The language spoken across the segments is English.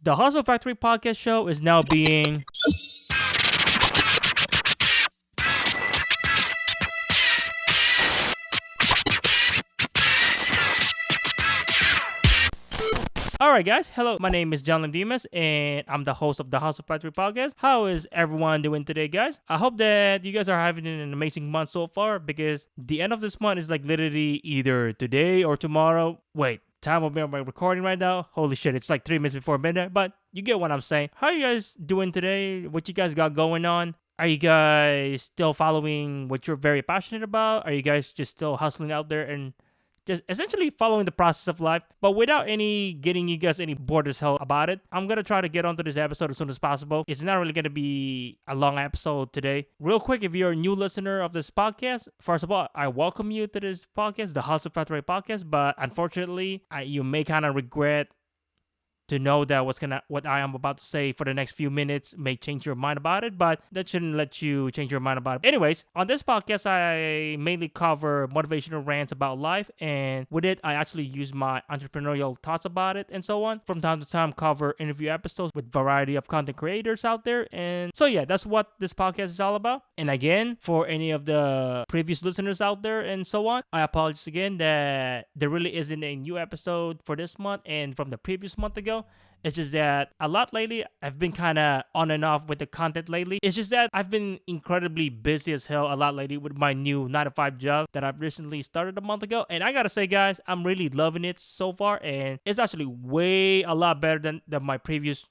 The Hustle Factory podcast show is now being... Alright guys, hello, my name is John Limdimas and I'm the host of the Hustle Factory podcast. How is everyone doing today, guys? I hope that you guys are having an amazing month so far, because the end of this month is like literally either today or tomorrow. Wait, time of my recording right now? Holy shit, it's like 3 minutes before midnight, but you get what I'm saying. How are you guys doing today? What you guys got going on? Are you guys still following what you're very passionate about? Are you guys just still hustling out there and just essentially following the process of life, but without any getting you guys any bored as hell about it? I'm gonna try to get onto this episode as soon as possible. It's not really gonna be a long episode today. Real quick, if you're a new listener of this podcast, first of all, I welcome you to this podcast, the Hustle Factory podcast. But unfortunately, you may kind of regret to know that what I am about to say for the next few minutes may change your mind about it, but that shouldn't let you change your mind about it. Anyways, on this podcast, I mainly cover motivational rants about life, and with it, I actually use my entrepreneurial thoughts about it and so on. From time to time, cover interview episodes with variety of content creators out there, and so yeah, that's what this podcast is all about. And again, for any of the previous listeners out there and so on, I apologize again that there really isn't a new episode for this month and from the previous month ago. It's just that a lot lately, I've been kind of on and off with the content lately. It's just that I've been incredibly busy as hell a lot lately with my new 9-to-5 job that I've recently started a month ago. And I gotta say, guys, I'm really loving it so far. And it's actually way a lot better than my previous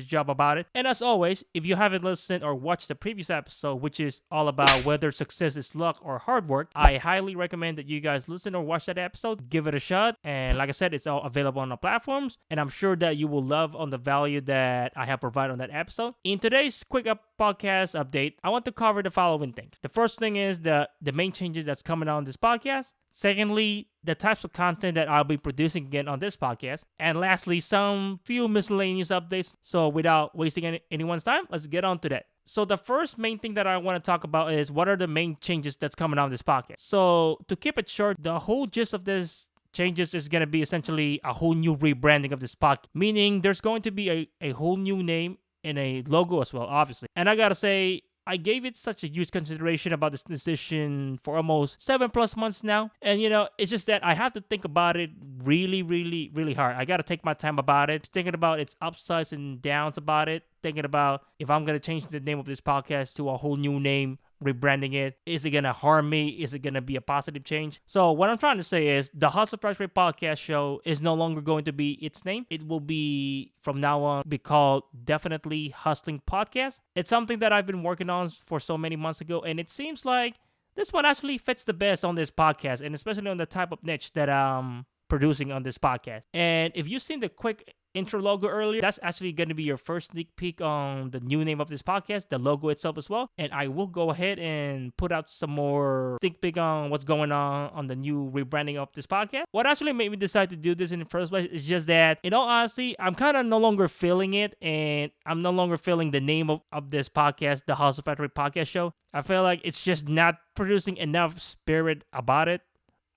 job about it. And as always, if you haven't listened or watched the previous episode, which is all about whether success is luck or hard work, I highly recommend that you guys listen or watch that episode. Give it a shot. And like I said, it's all available on the platforms, and I'm sure that you will love on the value that I have provided on that episode. In today's quick podcast update, I want to cover the following things. The first thing is the main changes that's coming on this podcast. Secondly, the types of content that I'll be producing again on this podcast. And lastly, some few miscellaneous updates. So without wasting anyone's time, let's get on to that. So the first main thing that I want to talk about is what are the main changes that's coming on this podcast. So to keep it short, the whole gist of this changes is going to be essentially a whole new rebranding of this podcast. Meaning there's going to be a whole new name and a logo as well, obviously. And I gotta say, I gave it such a huge consideration about this decision for almost 7+ months now. And it's just that I have to think about it really, really, really hard. I got to take my time about it, thinking about its upsides and downs about it, thinking about if I'm going to change the name of this podcast to a whole new name, rebranding it. Is it going to harm me? Is it going to be a positive change? So what I'm trying to say is the Hustle Factory podcast show is no longer going to be its name. It will be, from now on, be called definitely Hustling Podcast. It's something that I've been working on for so many months ago, and it seems like this one actually fits the best on this podcast, and especially on the type of niche that I'm producing on this podcast. And if you've seen the quick intro logo earlier, that's actually going to be your first sneak peek on the new name of this podcast, the logo itself as well. And I will go ahead and put out some more sneak peek on what's going on the new rebranding of this podcast. What actually made me decide to do this in the first place is just that, in all honesty, I'm kind of no longer feeling it, and I'm no longer feeling the name of this podcast, the Hustle Factory podcast show. I feel like it's just not producing enough spirit about it.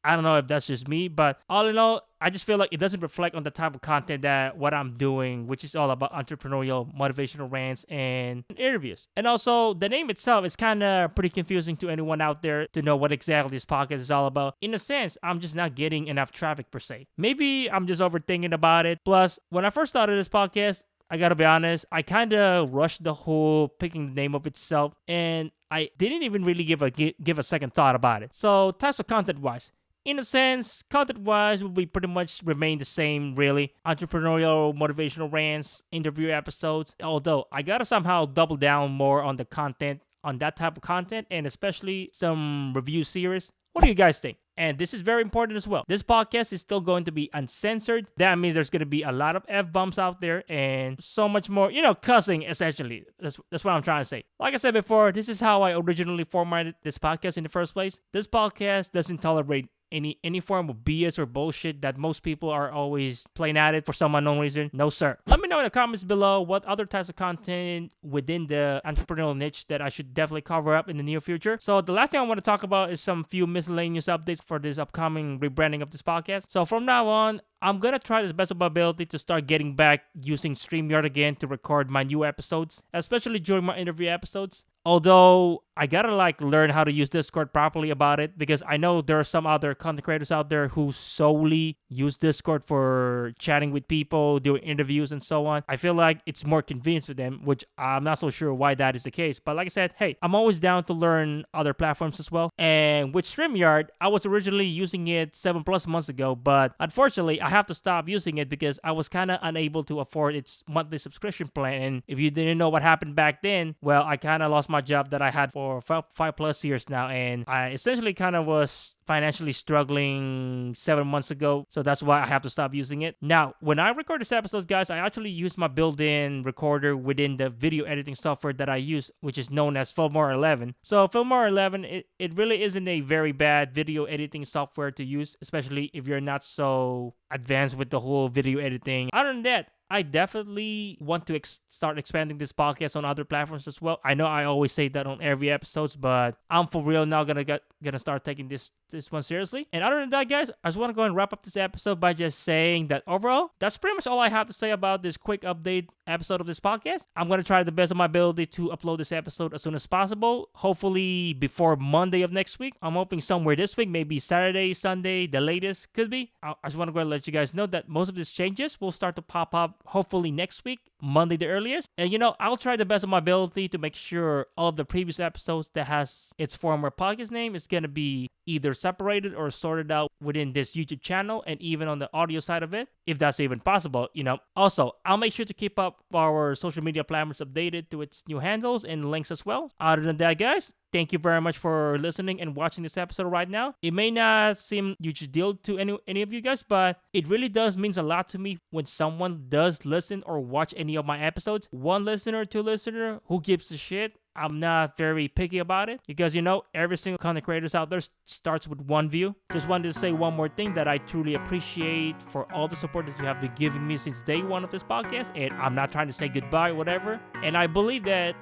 I don't know if that's just me, but all in all, I just feel like it doesn't reflect on the type of content that what I'm doing, which is all about entrepreneurial, motivational rants and interviews. And also, the name itself is kind of pretty confusing to anyone out there to know what exactly this podcast is all about. In a sense, I'm just not getting enough traffic per se. Maybe I'm just overthinking about it. Plus, when I first started this podcast, I gotta be honest, I kind of rushed the whole picking the name of itself, and I didn't even really give a second thought about it. So, types of content-wise, in a sense, content-wise will be pretty much remain the same, really. Entrepreneurial, motivational rants, interview episodes. Although, I gotta somehow double down more on the content, on that type of content, and especially some review series. What do you guys think? And this is very important as well. This podcast is still going to be uncensored. That means there's going to be a lot of F-bombs out there and so much more, cussing, essentially. That's what I'm trying to say. Like I said before, this is how I originally formatted this podcast in the first place. This podcast doesn't tolerate any form of BS or bullshit that most people are always playing at it for some unknown reason. No, sir. Let me know in the comments below what other types of content within the entrepreneurial niche that I should definitely cover up in the near future. So the last thing I want to talk about is some few miscellaneous updates for this upcoming rebranding of this podcast. So from now on, I'm gonna try to the best of my ability to start getting back using StreamYard again to record my new episodes, especially during my interview episodes. Although I gotta learn how to use Discord properly about it, because I know there are some other content creators out there who solely use Discord for chatting with people, doing interviews and so on. I feel like it's more convenient for them, which I'm not so sure why that is the case. But like I said, hey, I'm always down to learn other platforms as well. And with StreamYard, I was originally using it 7+ months ago, but unfortunately I have to stop using it because I was kind of unable to afford its monthly subscription plan. And if you didn't know what happened back then, well, I kind of lost my job that I had for 5+ years now, and I essentially kind of was financially struggling 7 months ago, so that's why I have to stop using it. Now, when I record this episode, guys, I actually use my built-in recorder within the video editing software that I use, which is known as Filmora 11. So Filmora 11, it really isn't a very bad video editing software to use, especially if you're not so advanced with the whole video editing. Other than that, I definitely want to start expanding this podcast on other platforms as well. I know I always say that on every episodes, but I'm for real now gonna start taking this one seriously. And other than that, guys, I just want to go and wrap up this episode by just saying that overall, that's pretty much all I have to say about this quick update episode of this podcast. I'm gonna try the best of my ability to upload this episode as soon as possible, hopefully before Monday of next week. I'm hoping somewhere this week, maybe Saturday, Sunday, the latest could be. I just want to go and let you guys know that most of these changes will start to pop up hopefully next week, Monday the earliest. And I'll try the best of my ability to make sure all of the previous episodes that has its former podcast name is gonna be either separated or sorted out within this YouTube channel, and even on the audio side of it, if that's even possible. Also, I'll make sure to keep up our social media platforms updated to its new handles and links as well. Other than that, guys, thank you very much for listening and watching this episode right now. It may not seem huge deal to any of you guys, but it really does means a lot to me when someone does listen or watch any of my episodes. 1 listener, 2 listener, who gives a shit? I'm not very picky about it because, every single content creators out there starts with 1 view. Just wanted to say one more thing that I truly appreciate for all the support that you have been giving me since day 1 of this podcast. And I'm not trying to say goodbye or whatever. And I believe that,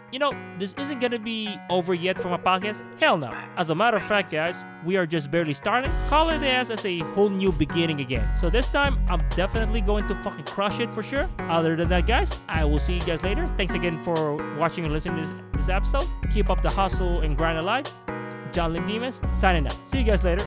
this isn't going to be over yet for my podcast. Hell no. As a matter of fact, guys, we are just barely starting. Call it as a whole new beginning again. So this time, I'm definitely going to fucking crush it for sure. Other than that, guys, I will see you guys later. Thanks again for watching and listening to this episode. Keep up the hustle and grind alive. Limdimas signing out. See you guys later.